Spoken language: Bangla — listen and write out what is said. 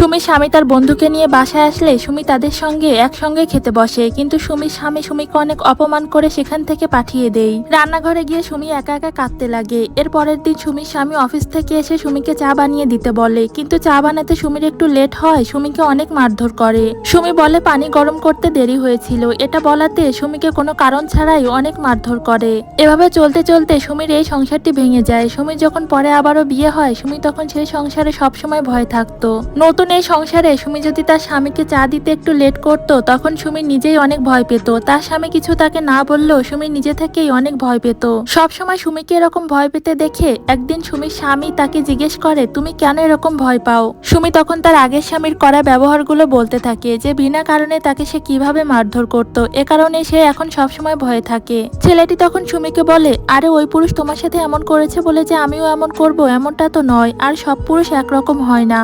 সুমির স্বামী তার বন্ধুকে নিয়ে বাসায় আসলে সুমি তাদের সঙ্গে একসঙ্গে খেতে বসে, কিন্তু সুমির স্বামী সুমিকে অনেক অপমান করে সেখান থেকে পাঠিয়ে দেয়। রান্নাঘরে গিয়ে সুমি একা একা কাঁদতে লাগে। এর পরের দিন সুমির স্বামী অফিস থেকে এসে সুমিকে চা বানিয়ে দিতে বলে, কিন্তু চা বানাতে সুমির একটু লেট হয়। সুমিকে অনেক মারধর করে। সুমি বলে পানি গরম করতে দেরি হয়েছিল। এটা বলাতে সুমিকে কোনো কারণ ছাড়াই অনেক মারধর করে। এভাবে চলতে চলতে সুমির এই সংসারটি ভেঙে যায়। সুমির যখন পরে আবারও বিয়ে হয়, সুমি তখন সেই সংসারে সবসময় ভয় থাকতো। নতুন এই সংসারে সুমি যদি তার স্বামীকে চা দিতে একটু লেট করতো, তখন সুমি নিজেই অনেক ভয় পেত। তার স্বামী কিছু তাকে না বললেও সুমি নিজে থেকেই অনেক ভয় পেত। সবসময় সুমিকে এরকম ভয় পেতে দেখে একদিন সুমির স্বামী তাকে জিজ্ঞেস করে, তুমি কেন এরকম ভয় পাও? সুমি তখন তার আগের স্বামীর করা ব্যবহারগুলো বলতে থাকে, যে বিনা কারণে তাকে সে কিভাবে মারধর করত। এ কারণে সে এখন সবসময় ভয়ে থাকে। ছেলেটি তখন সুমিকে বলে, আরে ওই পুরুষ তোমার সাথে এমন করেছে বলে যে আমিও এমন করব এমনটা তো নয়, আর সব পুরুষ একরকম হয় না।